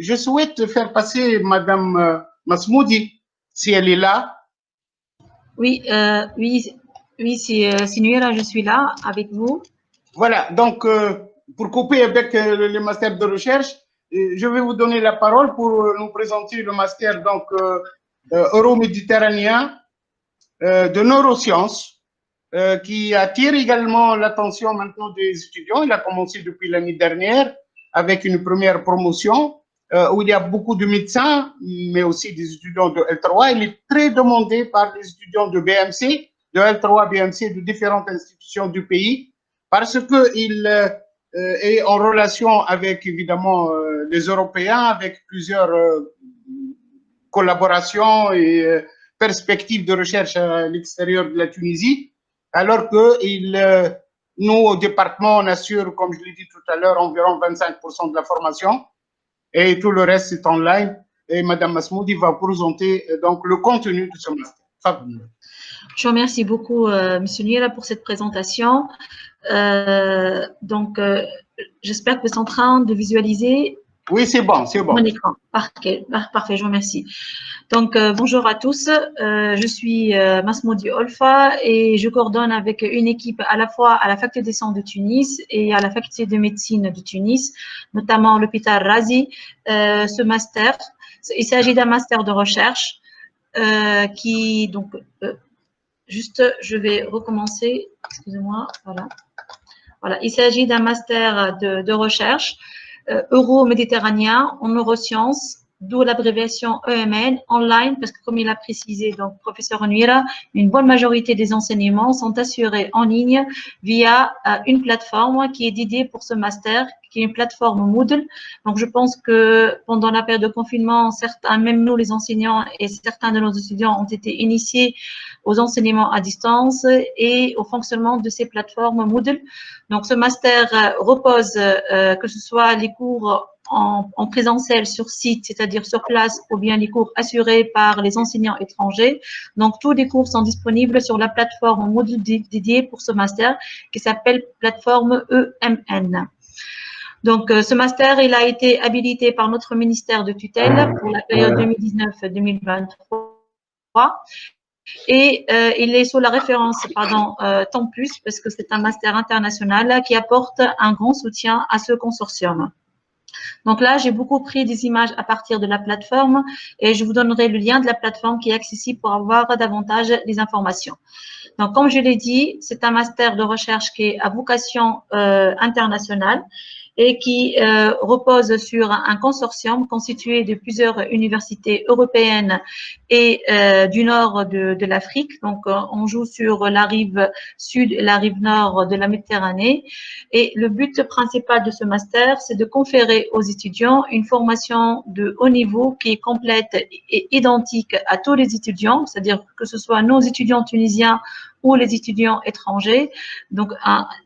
je souhaite faire passer Madame Masmoudi, si elle est là. Oui, c'est Nuira, je suis là avec vous. Voilà, donc pour couper avec le master de recherche, je vais vous donner la parole pour nous présenter le master donc euro-méditerranéen de neurosciences qui attire également l'attention maintenant des étudiants. Il a commencé depuis l'année dernière avec une première promotion où il y a beaucoup de médecins, mais aussi des étudiants de L3. Il est très demandé par les étudiants de BMC, de L3, BMC, de différentes institutions du pays, parce qu'il est en relation avec, évidemment, les Européens, avec plusieurs collaborations et perspectives de recherche à l'extérieur de la Tunisie, alors que nous, au département, on assure, comme je l'ai dit tout à l'heure, environ 25% de la formation et tout le reste, c'est online. Et Mme Masmoudi va présenter donc le contenu de ce master. Je vous remercie beaucoup, M. Niela, pour cette présentation. J'espère que vous êtes en train de visualiser. Oui, c'est bon, c'est bon. Mon écran. Parfait, je vous remercie. Donc, bonjour à tous. Je suis Masmoudi Olfa et je coordonne avec une équipe à la fois à la Faculté des sciences de Tunis et à la Faculté de médecine de Tunis, notamment l'hôpital Razi, ce master. Il s'agit d'un master de recherche qui, donc, juste, je vais recommencer. Excusez-moi, voilà. Voilà, il s'agit d'un master de recherche euro-méditerranéen en neurosciences, d'où l'abréviation EMN, online, parce que comme il a précisé, donc, professeur Nuira, une bonne majorité des enseignements sont assurés en ligne via une plateforme qui est dédiée pour ce master, qui est une plateforme Moodle. Donc, je pense que pendant la période de confinement, certains, même nous, les enseignants et certains de nos étudiants ont été initiés aux enseignements à distance et au fonctionnement de ces plateformes Moodle. Donc, ce master repose, que ce soit les cours en présentiel sur site, c'est-à-dire sur place, ou bien les cours assurés par les enseignants étrangers. Donc, tous les cours sont disponibles sur la plateforme Moodle dédiée pour ce master qui s'appelle plateforme EMN. Donc, ce master, il a été habilité par notre ministère de tutelle pour la période 2019-2023. Et il est sous la référence, Temps Plus, parce que c'est un master international qui apporte un grand soutien à ce consortium. Donc là, j'ai beaucoup pris des images à partir de la plateforme et je vous donnerai le lien de la plateforme qui est accessible pour avoir davantage des informations. Donc, comme je l'ai dit, c'est un master de recherche qui est à vocation internationale et qui repose sur un consortium constitué de plusieurs universités européennes et du nord de l'Afrique. Donc, on joue sur la rive sud et la rive nord de la Méditerranée. Et le but principal de ce master, c'est de conférer aux étudiants une formation de haut niveau qui est complète et identique à tous les étudiants, c'est-à-dire que ce soit nos étudiants tunisiens ou les étudiants étrangers, donc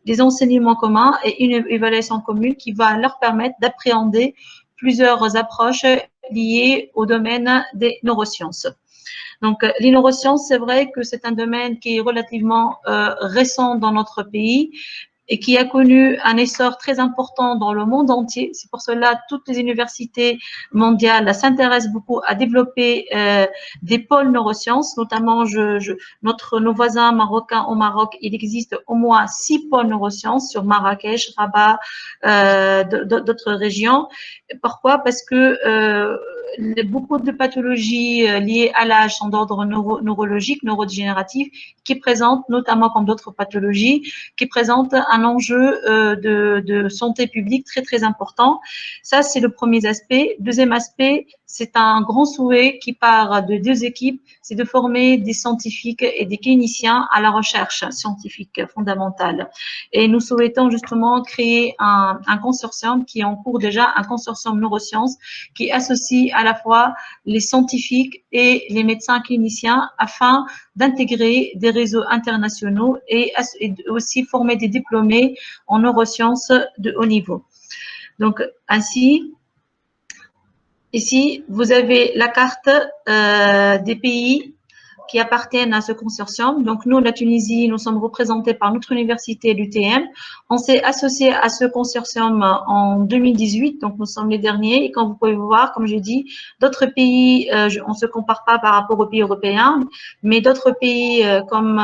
des enseignements communs et une évaluation commune qui va leur permettre d'appréhender plusieurs approches liées au domaine des neurosciences. Donc, les neurosciences, c'est vrai que c'est un domaine qui est relativement récent dans notre pays et qui a connu un essor très important dans le monde entier. C'est pour cela que toutes les universités mondiales s'intéressent beaucoup à développer des pôles neurosciences, notamment nos voisins marocains au Maroc, il existe au moins 6 pôles neurosciences sur Marrakech, Rabat, d'autres régions. Pourquoi? Parce que beaucoup de pathologies liées à l'âge sont d'ordre neurologique, neurodégénératif, qui présentent, notamment comme d'autres pathologies, qui présentent un enjeu de santé publique très, très important. Ça, c'est le premier aspect. Deuxième aspect, c'est un grand souhait qui part de 2 équipes, c'est de former des scientifiques et des cliniciens à la recherche scientifique fondamentale. Et nous souhaitons justement créer un consortium qui est en cours déjà, un consortium neurosciences qui associe à la fois les scientifiques et les médecins cliniciens afin d'intégrer des réseaux internationaux et aussi former des diplômés en neurosciences de haut niveau. Donc, ainsi, ici, vous avez la carte des pays qui appartiennent à ce consortium. Donc, nous, la Tunisie, nous sommes représentés par notre université, l'UTM. On s'est associé à ce consortium en 2018, donc nous sommes les derniers. Et comme vous pouvez voir, comme j'ai dit, d'autres pays, on ne se compare pas par rapport aux pays européens, mais d'autres pays comme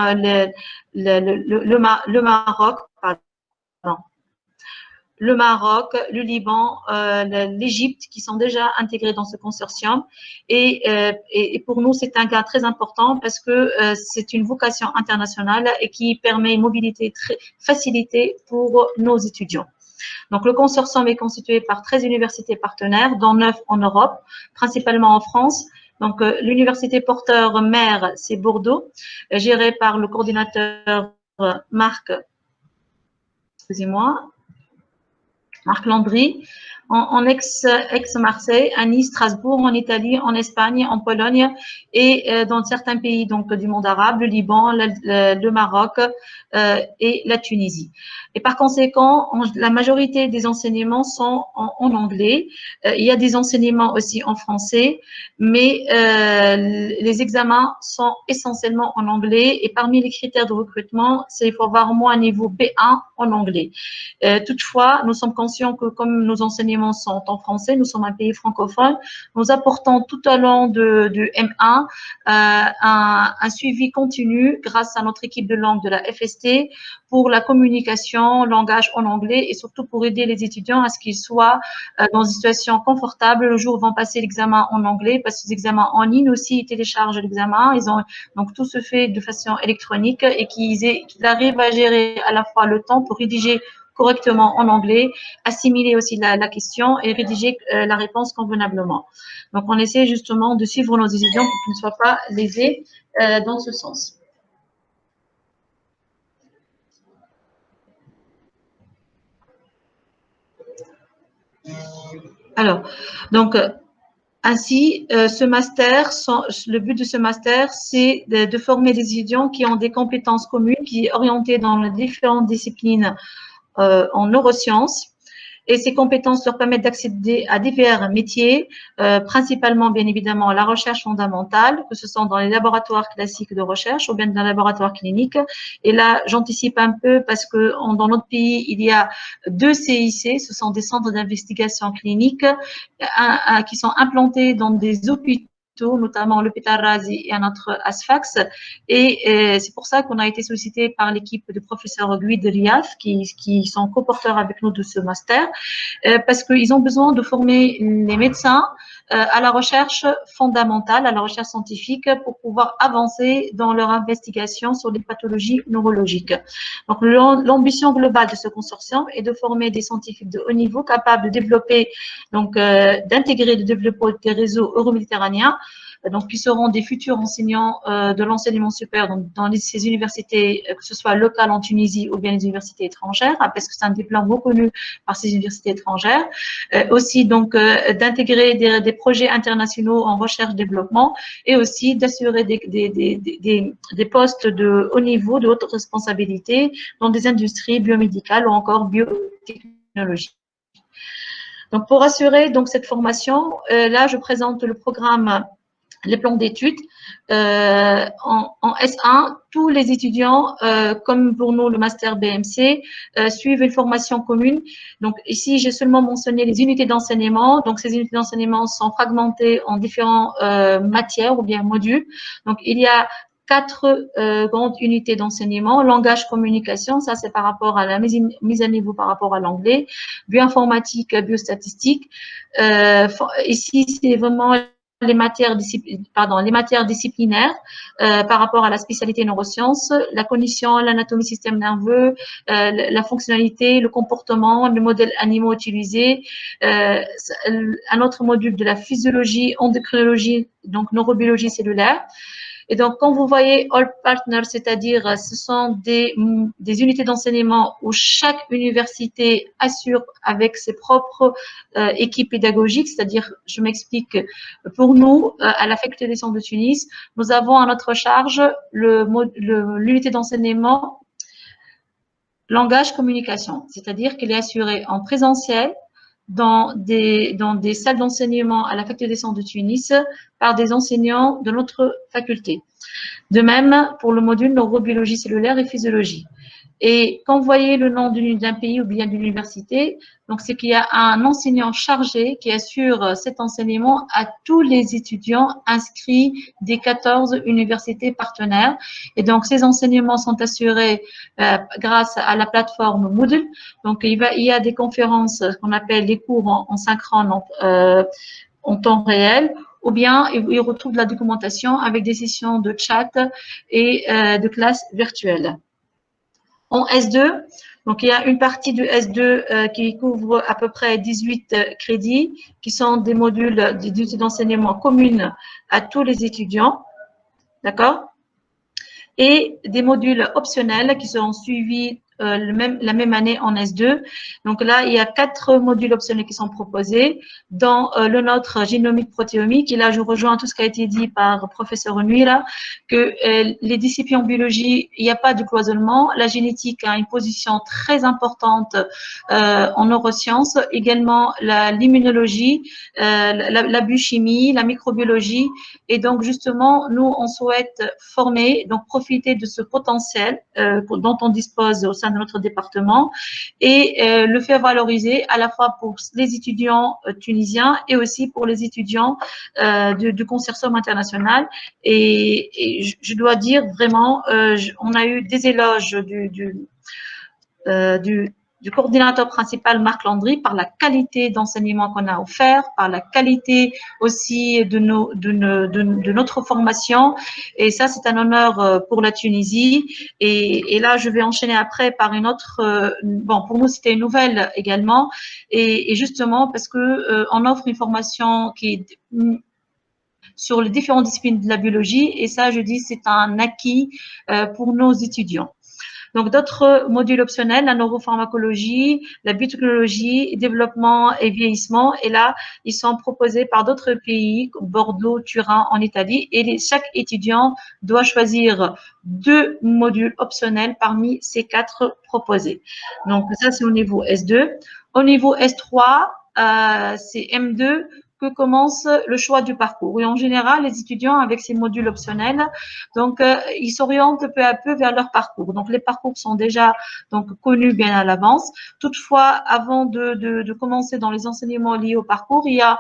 le Maroc, pardon, le Maroc, le Liban, l'Égypte, qui sont déjà intégrés dans ce consortium. Et pour nous, c'est un cas très important parce que c'est une vocation internationale et qui permet une mobilité très facilitée pour nos étudiants. Donc, le consortium est constitué par 13 universités partenaires, dont 9 en Europe, principalement en France. Donc, l'université porteur mère, c'est Bordeaux, gérée par le coordinateur Marc, excusez-moi, Marc Landry, en ex-Marseille, à Nice, Strasbourg, en Italie, en Espagne, en Pologne et dans certains pays donc du monde arabe, le Liban, le Maroc et la Tunisie. Et par conséquent, la majorité des enseignements sont en anglais. Il y a des enseignements aussi en français, mais les examens sont essentiellement en anglais. Et parmi les critères de recrutement, c'est il faut avoir au moins un niveau B1 en anglais. Toutefois, nous sommes conscients que comme nos enseignements sont en français, nous sommes un pays francophone, nous apportons tout au long du M1 un suivi continu grâce à notre équipe de langue de la FST pour la communication, langage en anglais et surtout pour aider les étudiants à ce qu'ils soient dans une situation confortable le jour où ils vont passer l'examen en anglais parce que les examens en ligne aussi, ils téléchargent l'examen. Donc tout se fait de façon électronique et qu'ils arrivent à gérer à la fois le temps pour rédiger correctement en anglais, assimiler aussi la question et rédiger la réponse convenablement. Donc, on essaie justement de suivre nos étudiants pour qu'ils ne soient pas lésés dans ce sens. Alors, donc, ainsi, ce master, le but de ce master, c'est de former des étudiants qui ont des compétences communes, qui sont orientés dans les différentes disciplines en neurosciences. Et ces compétences leur permettent d'accéder à divers métiers, principalement, bien évidemment, la recherche fondamentale, que ce soit dans les laboratoires classiques de recherche ou bien dans les laboratoires cliniques. Et là, j'anticipe un peu parce que dans notre pays, il y a 2 CIC, ce sont des centres d'investigation clinique qui sont implantés dans des hôpitaux, notamment l'hôpital Razi et un autre ASFAX. Et c'est pour ça qu'on a été sollicité par l'équipe de professeurs Guy de Riaf, qui sont co-porteurs avec nous de ce master, parce qu'ils ont besoin de former les médecins à la recherche fondamentale, à la recherche scientifique, pour pouvoir avancer dans leur investigation sur les pathologies neurologiques. Donc, l'ambition globale de ce consortium est de former des scientifiques de haut niveau capables de développer, donc d'intégrer, de développer des réseaux euroméditerranéens, donc qui seront des futurs enseignants de l'enseignement supérieur dans ces universités, que ce soit locales en Tunisie ou bien les universités étrangères, parce que c'est un diplôme reconnu par ces universités étrangères. Aussi, donc, d'intégrer des projets internationaux en recherche-développement et aussi d'assurer des postes de haut niveau, de haute responsabilité dans des industries biomédicales ou encore biotechnologies. Donc, pour assurer donc cette formation, là, je présente le programme, les plans d'études. En S1, tous les étudiants, comme pour nous le master BMC, suivent une formation commune. Donc ici, j'ai seulement mentionné les unités d'enseignement. Donc ces unités d'enseignement sont fragmentées en différentes matières ou bien modules. Donc il y a 4 grandes unités d'enseignement. Langage, communication, ça c'est par rapport à la mise à niveau par rapport à l'anglais. Bioinformatique, biostatistique. Ici, c'est vraiment les matières disciplinaires par rapport à la spécialité neurosciences, la cognition, l'anatomie système nerveux, la fonctionnalité, le comportement, le modèle animaux utilisés, un autre module de la physiologie, endocrinologie, donc neurobiologie cellulaire. Et donc, quand vous voyez All Partners, c'est-à-dire ce sont des unités d'enseignement où chaque université assure avec ses propres équipes pédagogiques, c'est-à-dire, je m'explique, pour nous, à la Faculté des sciences de Tunis, nous avons à notre charge l'unité d'enseignement langage communication, c'est-à-dire qu'elle est assurée en présentiel dans des salles d'enseignement à la faculté des sciences de Tunis par des enseignants de notre faculté. De même pour le module neurobiologie cellulaire et physiologie. Et quand vous voyez le nom d'un pays ou bien d'une université, donc c'est qu'il y a un enseignant chargé qui assure cet enseignement à tous les étudiants inscrits des 14 universités partenaires. Et donc ces enseignements sont assurés grâce à la plateforme Moodle. Donc il y a des conférences qu'on appelle les cours en synchrone en temps réel, ou bien ils retrouvent de la documentation avec des sessions de chat et de classes virtuelles. En S2, donc il y a une partie du S2 qui couvre à peu près 18 crédits, qui sont des modules d'unités d'enseignement communes à tous les étudiants, d'accord? Et des modules optionnels qui seront suivis la même année en S2. Donc là, il y a 4 modules optionnels qui sont proposés dans le nôtre génomique protéomique. Et là, je rejoins tout ce qui a été dit par professeur Nuira, que les disciplines en biologie, il n'y a pas de cloisonnement. La génétique a une position très importante en neurosciences. Également, l'immunologie, la biochimie, la microbiologie. Et donc, justement, nous, on souhaite former, donc profiter de ce potentiel dont on dispose au sein de notre département et le faire valoriser à la fois pour les étudiants tunisiens et aussi pour les étudiants du consortium international. Et je dois dire vraiment, on a eu des éloges du coordinateur principal Marc Landry par la qualité d'enseignement qu'on a offert, par la qualité aussi de notre formation. Et ça, c'est un honneur pour la Tunisie. Et là, je vais enchaîner après par une autre. Bon, pour nous, c'était une nouvelle également. Et justement, parce que on offre une formation qui est sur les différentes disciplines de la biologie. Et ça, je dis, c'est un acquis pour nos étudiants. Donc, d'autres modules optionnels, la neuropharmacologie, la biotechnologie, développement et vieillissement. Et là, ils sont proposés par d'autres pays, comme Bordeaux, Turin, en Italie. Et chaque étudiant doit choisir 2 modules optionnels parmi ces 4 proposés. Donc, ça, c'est au niveau S2. Au niveau S3, c'est M2 que commence le choix du parcours. Et en général, les étudiants avec ces modules optionnels, donc ils s'orientent peu à peu vers leur parcours. Donc les parcours sont déjà donc connus bien à l'avance. Toutefois, avant de commencer dans les enseignements liés au parcours, il y a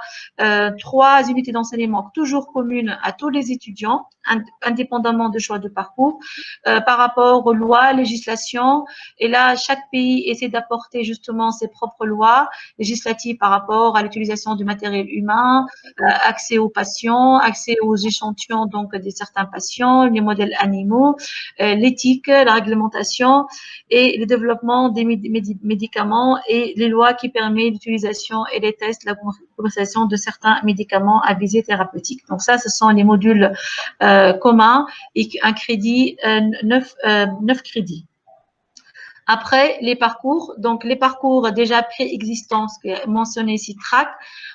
3 unités d'enseignement toujours communes à tous les étudiants, indépendamment du choix de parcours, par rapport aux lois, législations. Et là, chaque pays essaie d'apporter justement ses propres lois législatives par rapport à l'utilisation du matériel humain, accès aux patients, accès aux échantillons donc de certains patients, les modèles animaux, l'éthique, la réglementation et le développement des médicaments et les lois qui permettent l'utilisation et les tests, la commercialisation de certains médicaments à visée thérapeutique. Donc ça, ce sont les modules communs et un crédit, 9 crédits. Après, les parcours, donc les parcours déjà préexistants, ce qui est mentionné ici, TRAC,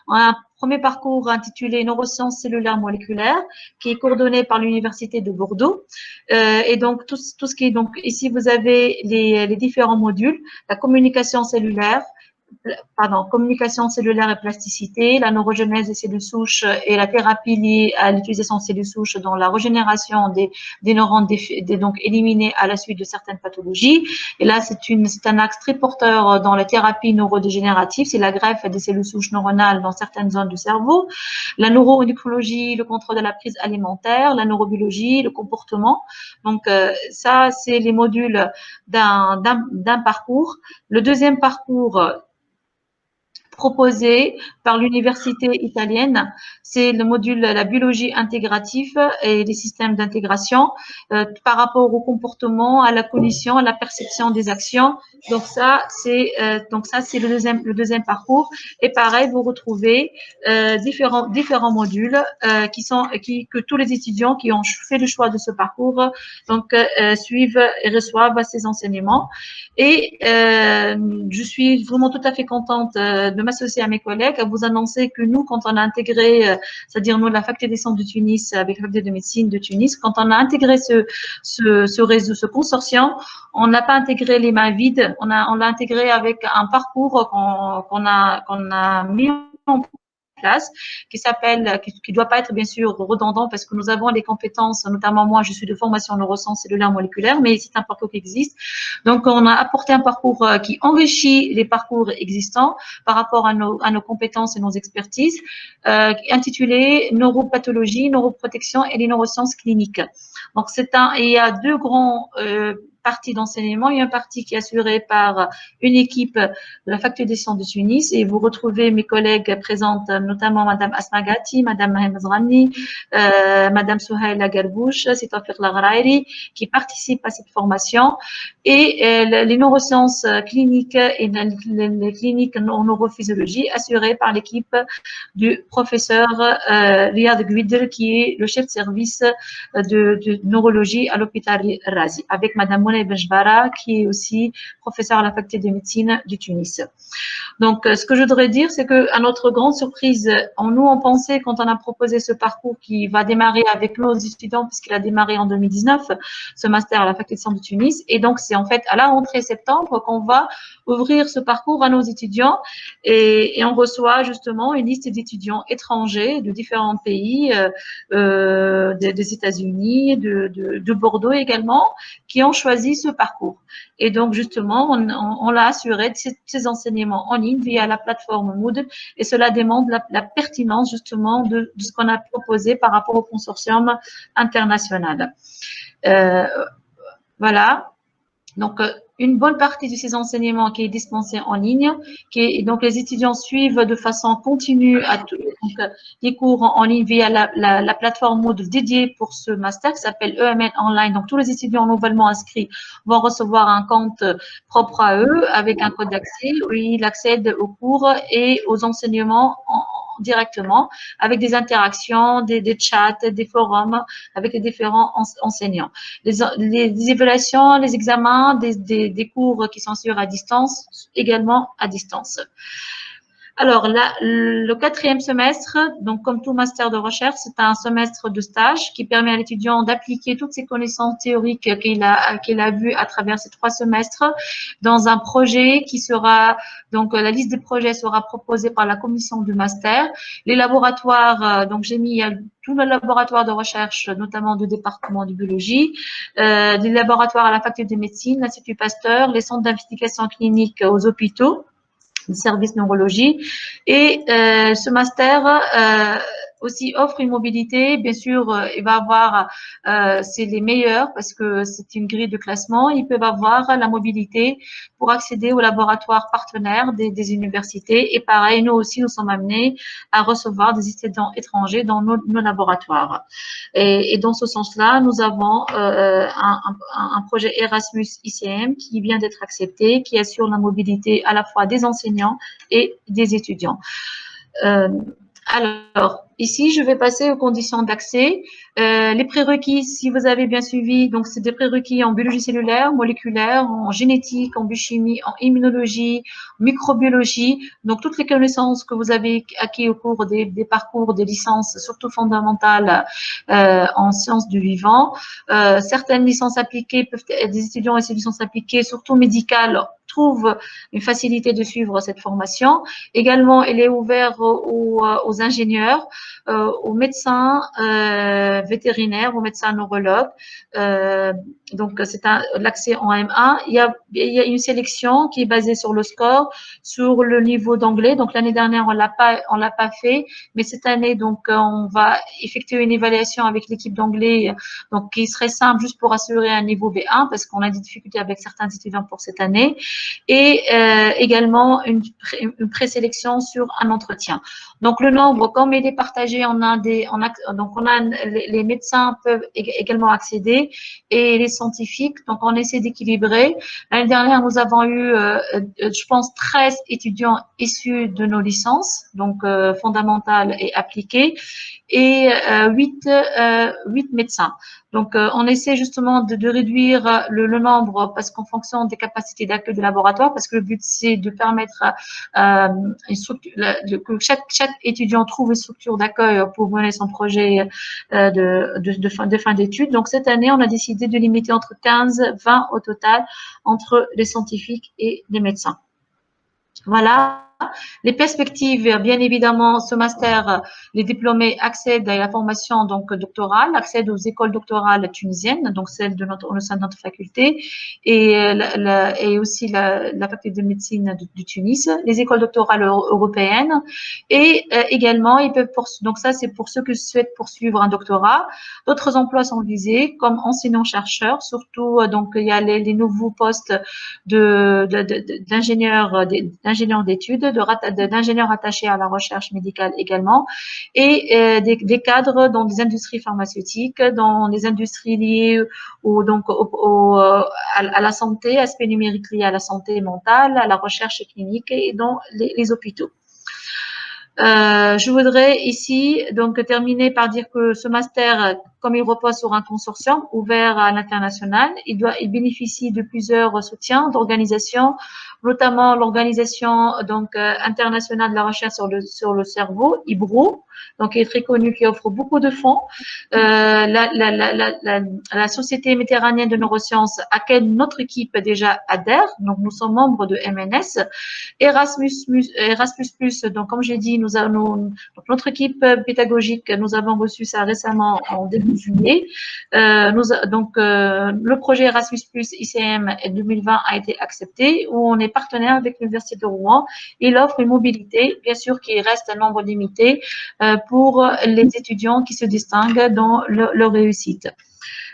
on a un premier parcours intitulé Neurosciences cellulaires moléculaires, qui est coordonné par l'Université de Bordeaux. Et donc, tout ce qui est, donc, ici, vous avez les différents modules, la communication cellulaire, communication cellulaire et plasticité, la neurogenèse des cellules souches et la thérapie liée à l'utilisation de cellules souches dans la régénération des neurones donc éliminés à la suite de certaines pathologies. Et là, c'est un axe très porteur dans la thérapie neurodégénérative, c'est la greffe des cellules souches neuronales dans certaines zones du cerveau, la neuroendocrinologie, le contrôle de la prise alimentaire, la neurobiologie, le comportement. Donc, ça, c'est les modules d'un parcours. Le deuxième parcours proposé par l'université italienne, c'est le module la biologie intégrative et les systèmes d'intégration par rapport au comportement, à la cognition, à la perception des actions. Donc ça, c'est le deuxième parcours. Et pareil, vous retrouvez différents modules que tous les étudiants qui ont fait le choix de ce parcours suivent et reçoivent ces enseignements. Et je suis vraiment tout à fait contente de m'associer à mes collègues, à vous annoncer que nous, quand on a intégré, c'est-à-dire nous, la faculté des sciences de Tunis, avec la faculté de médecine de Tunis, quand on a intégré ce réseau, ce consortium, on n'a pas intégré les mains vides, on l'a intégré avec un parcours qu'on a mis en place, qui doit pas être bien sûr redondant parce que nous avons les compétences, notamment moi, je suis de formation neurosciences cellulaires moléculaires, mais c'est un parcours qui existe. Donc, on a apporté un parcours qui enrichit les parcours existants par rapport à nos compétences et nos expertises, intitulé Neuropathologie, Neuroprotection et les neurosciences cliniques. Donc, il y a deux grands partie d'enseignement. Il y a une partie qui est assurée par une équipe de la faculté des sciences de Tunis et vous retrouvez mes collègues présentes, notamment Madame Asma Gatti, Madame Mahem Zrani, Madame Souhaila Garbouche, Sitafir Laghrairi, qui participent à cette formation et les neurosciences cliniques et les cliniques en neurophysiologie assurées par l'équipe du professeur Riyad Gouidr, qui est le chef de service de neurologie à l'hôpital Razi, avec Madame Mouna Benjbara, qui est aussi professeure à la faculté de médecine du Tunis. Donc, ce que je voudrais dire, c'est que, à notre grande surprise, on pensait, quand on a proposé ce parcours qui va démarrer avec nos étudiants, puisqu'il a démarré en 2019, ce master à la faculté de sciences de Tunis. Et donc, c'est en fait à la rentrée septembre qu'on va ouvrir ce parcours à nos étudiants et on reçoit justement une liste d'étudiants étrangers de différents pays, des États-Unis, de Bordeaux également, qui ont choisi ce parcours. Et donc, justement, on l'a assuré de ces enseignements en ligne via la plateforme Moodle et cela démontre la pertinence, justement, de ce qu'on a proposé par rapport au consortium international. Voilà. Donc, une bonne partie de ces enseignements qui est dispensé en ligne, donc les étudiants suivent de façon continue les cours en ligne via la plateforme Moodle dédiée pour ce master qui s'appelle EMN Online. Donc, tous les étudiants nouvellement inscrits vont recevoir un compte propre à eux avec un code d'accès où ils accèdent aux cours et aux enseignements directement avec des interactions, des chats, des forums avec les différents enseignants. Les évaluations, les examens, des cours qui sont assurés à distance, également à distance. Alors, là, le 4e semestre, donc comme tout master de recherche, c'est un semestre de stage qui permet à l'étudiant d'appliquer toutes ses connaissances théoriques qu'il a vues à travers ces 3 semestres dans un projet qui sera, donc la liste des projets sera proposée par la commission du master. Les laboratoires, donc j'ai mis tout le laboratoire de recherche, notamment du département de biologie, des laboratoires à la faculté de médecine, l'Institut Pasteur, les centres d'investigation clinique aux hôpitaux, le service neurologie. Et ce master aussi offre une mobilité. Bien sûr, il va avoir, c'est les meilleurs parce que c'est une grille de classement. Ils peuvent avoir la mobilité pour accéder aux laboratoires partenaires des universités. Et pareil, nous aussi, nous sommes amenés à recevoir des étudiants étrangers dans nos laboratoires. Et dans ce sens-là, nous avons un projet Erasmus ICM qui vient d'être accepté, qui assure la mobilité à la fois des enseignants et des étudiants. Alors, ici, je vais passer aux conditions d'accès. Les prérequis, si vous avez bien suivi, donc c'est des prérequis en biologie cellulaire, moléculaire, en génétique, en biochimie, en immunologie, microbiologie. Donc, toutes les connaissances que vous avez acquises au cours des parcours, des licences, surtout fondamentales en sciences du vivant. Certaines licences appliquées peuvent être des étudiants et ces licences appliquées, surtout médicales, trouvent une facilité de suivre cette formation. Également, elle est ouverte aux ingénieurs, aux médecins vétérinaires, aux médecins neurologues. Donc, c'est l'accès en M1. Il y a une sélection qui est basée sur le score, sur le niveau d'anglais. Donc, l'année dernière, on l'a pas fait, mais cette année, donc, on va effectuer une évaluation avec l'équipe d'anglais, donc, qui serait simple juste pour assurer un niveau B1 parce qu'on a des difficultés avec certains étudiants pour cette année et également une présélection sur un entretien. Donc, le nombre, comme il est partagé, les médecins peuvent également accéder et les scientifiques. Donc, on essaie d'équilibrer. L'année dernière, nous avons eu, je pense, 13 étudiants issus de nos licences, donc fondamentales et appliquées, et 8 médecins. Donc, on essaie justement de réduire le nombre parce qu'en fonction des capacités d'accueil du laboratoire, parce que le but, c'est de permettre que chaque étudiant trouve une structure d'accueil pour mener son projet de fin d'études. Donc, cette année, on a décidé de limiter entre 15 et 20 au total entre les scientifiques et les médecins. Voilà. Les perspectives, bien évidemment, ce master, les diplômés accèdent à la formation donc doctorale, accèdent aux écoles doctorales tunisiennes, donc celles au sein de notre faculté, et aussi la faculté de médecine du Tunis, les écoles doctorales européennes, et également ils peuvent donc ça c'est pour ceux qui souhaitent poursuivre un doctorat. D'autres emplois sont visés comme enseignants-chercheurs, surtout donc il y a les nouveaux postes d'ingénieurs d'études, d'ingénieurs attachés à la recherche médicale également, et des cadres dans des industries pharmaceutiques, dans des industries liées à la santé, aspect numérique lié à la santé mentale, à la recherche clinique et dans les hôpitaux. Je voudrais ici donc terminer par dire que ce master, comme il repose sur un consortium ouvert à l'international, il bénéficie de plusieurs soutiens d'organisations, notamment l'organisation internationale de la recherche sur le cerveau, IBRO, donc qui est très connue, qui offre beaucoup de fonds. La Société méditerranéenne de neurosciences, à laquelle notre équipe déjà adhère, donc nous sommes membres de MNS. Erasmus+, donc comme j'ai dit, notre équipe pédagogique, nous avons reçu ça récemment en début juillet. Le projet Erasmus+ ICM 2020 a été accepté, où on est partenaire avec l'Université de Rouen. Il offre une mobilité, bien sûr, qui reste un nombre limité pour les étudiants qui se distinguent dans leur réussite.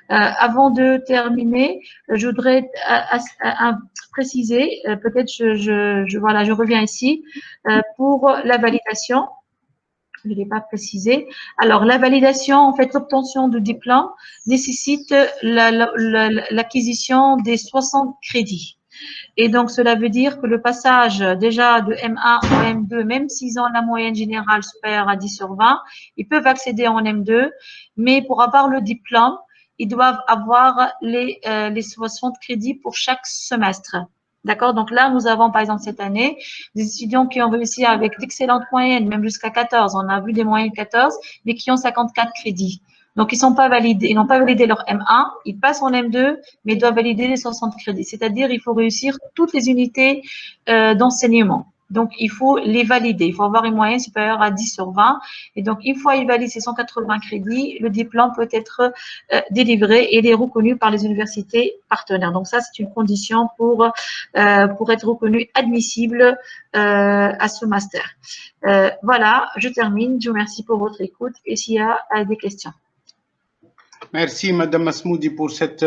Avant de terminer, je voudrais préciser, peut-être je reviens ici, pour la validation. Je ne l'ai pas précisé. Alors, la validation, en fait, l'obtention de diplôme nécessite l'acquisition des 60 crédits. Et donc, cela veut dire que le passage déjà de M1 au M2, même s'ils ont la moyenne générale supérieure à 10/20, ils peuvent accéder en M2, mais pour avoir le diplôme, ils doivent avoir les 60 crédits pour chaque semestre. D'accord? Donc là, nous avons, par exemple, cette année, des étudiants qui ont réussi avec d'excellentes moyennes, même jusqu'à 14. On a vu des moyennes 14, mais qui ont 54 crédits. Donc, ils sont pas validés, ils n'ont pas validé leur M1, ils passent en M2, mais ils doivent valider les 60 crédits. C'est-à-dire, il faut réussir toutes les unités d'enseignement. Donc, il faut les valider. Il faut avoir une moyenne supérieure à 10/20. Et donc, une fois il valide ces 180 crédits, le diplôme peut être délivré et il est reconnu par les universités partenaires. Donc, ça, c'est une condition pour être reconnu admissible à ce master. Voilà, je termine. Je vous remercie pour votre écoute et s'il y a des questions. Merci, Madame Masmoudi, pour cette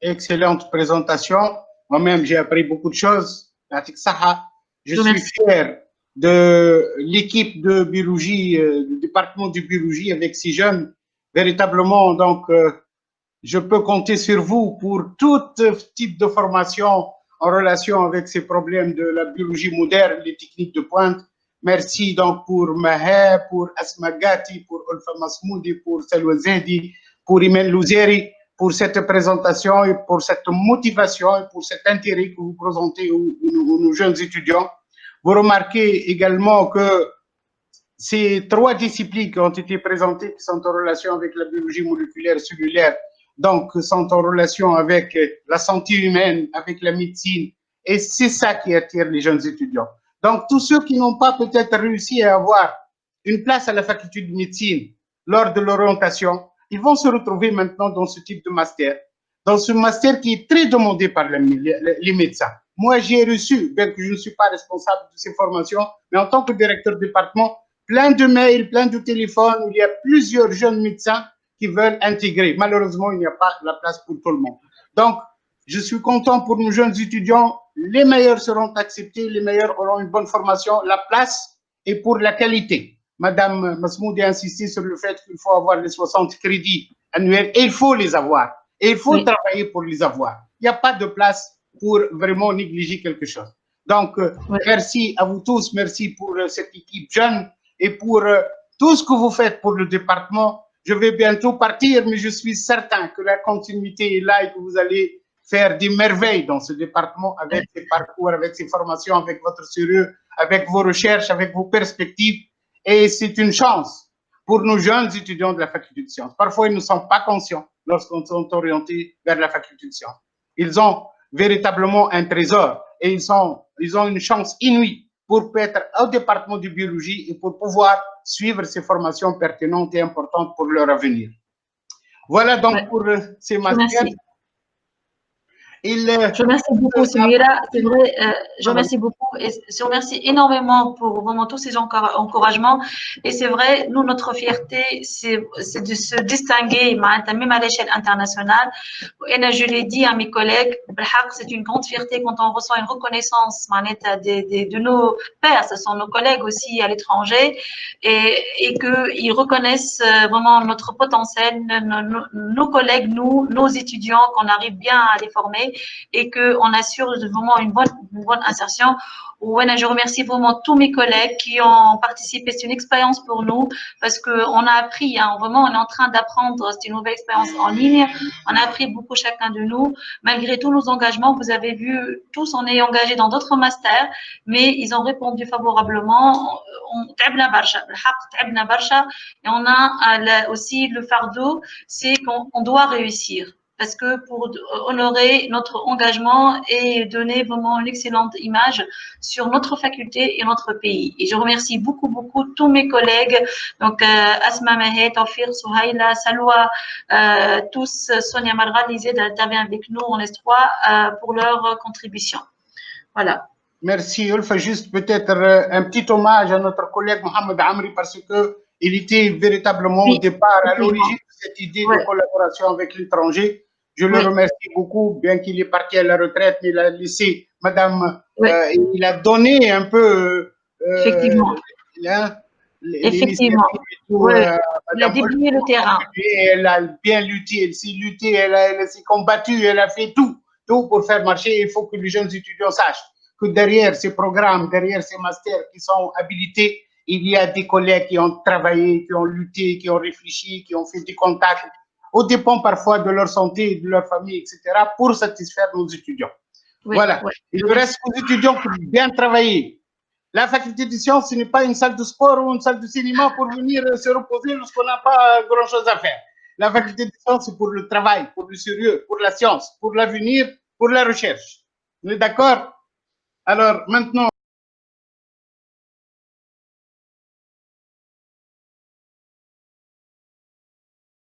excellente présentation. Moi-même, j'ai appris beaucoup de choses. Je suis fier de l'équipe de biologie, du département de biologie avec ces jeunes. Véritablement, donc, je peux compter sur vous pour tout type de formation en relation avec ces problèmes de la biologie moderne, les techniques de pointe. Merci donc pour Maher, pour Asma Gati, pour Olfa Masmoudi, pour Salwa Zehdi, pour Imen Louzeri, pour cette présentation et pour cette motivation et pour cet intérêt que vous présentez aux jeunes étudiants. Vous remarquez également que ces 3 disciplines qui ont été présentées, qui sont en relation avec la biologie moléculaire cellulaire, donc sont en relation avec la santé humaine, avec la médecine, et c'est ça qui attire les jeunes étudiants. Donc, tous ceux qui n'ont pas peut-être réussi à avoir une place à la faculté de médecine lors de l'orientation, ils vont se retrouver maintenant dans ce type de master, dans ce master qui est très demandé par les médecins. Moi, j'ai reçu, bien que je ne suis pas responsable de ces formations, mais en tant que directeur de département, plein de mails, plein de téléphones, il y a plusieurs jeunes médecins qui veulent intégrer. Malheureusement, il n'y a pas la place pour tout le monde. Donc, je suis content pour nos jeunes étudiants. Les meilleurs seront acceptés, les meilleurs auront une bonne formation. La place est pour la qualité. Madame Masmoudi a insisté sur le fait qu'il faut avoir les 60 crédits annuels, et il faut les avoir. Et il faut travailler pour les avoir. Il n'y a pas de place pour vraiment négliger quelque chose. Donc, merci à vous tous, merci pour cette équipe jeune et pour tout ce que vous faites pour le département. Je vais bientôt partir, mais je suis certain que la continuité est là et que vous allez faire des merveilles dans ce département avec ces parcours, avec ces formations, avec votre sérieux, avec vos recherches, avec vos perspectives. Et c'est une chance pour nos jeunes étudiants de la faculté de sciences. Parfois, ils ne sont pas conscients lorsqu'ils sont orientés vers la faculté de sciences. Ils ont véritablement un trésor et ils ont une chance inouïe pour être au département de biologie et pour pouvoir suivre ces formations pertinentes et importantes pour leur avenir. Voilà donc pour ces masters. Je remercie beaucoup, Samira. C'est vrai, je remercie beaucoup et je remercie énormément pour vraiment tous ces encouragements. Et c'est vrai, nous, notre fierté, c'est de se distinguer, même à l'échelle internationale. Et là, je l'ai dit à mes collègues, c'est une grande fierté quand on reçoit une reconnaissance de nos pairs, ce sont nos collègues aussi à l'étranger, et qu'ils reconnaissent vraiment notre potentiel, nos collègues, nos étudiants, qu'on arrive bien à les former et qu'on assure vraiment une bonne insertion. Je remercie vraiment tous mes collègues qui ont participé. C'est une expérience pour nous parce qu'on a appris, vraiment, on est en train d'apprendre. C'est une nouvelle expérience en ligne. On a appris beaucoup chacun de nous. Malgré tous nos engagements, vous avez vu, tous on est engagés dans d'autres masters, mais ils ont répondu favorablement. Et on a aussi le fardeau, c'est qu'on doit réussir. Parce que pour honorer notre engagement et donner vraiment une excellente image sur notre faculté et notre pays. Et je remercie beaucoup tous mes collègues, donc Asma Mahet, Tawfir, Souhaïla, Salwa, tous, Sonia Marga, Lizé, d'intervenir avec nous en S3 pour leur contribution. Voilà. Merci, Ulfa. Juste peut-être un petit hommage à notre collègue Mohamed Amri parce qu'il était véritablement au départ à l'origine de cette idée de collaboration avec l'étranger. Je le remercie beaucoup, bien qu'il est parti à la retraite, il a laissé Madame, il a donné un peu effectivement. Effectivement. Il a déblayé le terrain. Elle a bien lutté, elle s'est luttée, elle s'est combattue, elle a fait tout pour faire marcher. Il faut que les jeunes étudiants sachent que derrière ces programmes, derrière ces masters qui sont habilités, il y a des collègues qui ont travaillé, qui ont lutté, qui ont réfléchi, qui ont fait des contacts, au dépend parfois de leur santé, de leur famille, etc., pour satisfaire nos étudiants. Voilà. Il reste aux étudiants pour bien travailler. La faculté de sciences, ce n'est pas une salle de sport ou une salle de cinéma pour venir se reposer lorsqu'on n'a pas grand-chose à faire. La faculté de sciences, c'est pour le travail, pour le sérieux, pour la science, pour l'avenir, pour la recherche. On est d'accord? Alors, maintenant,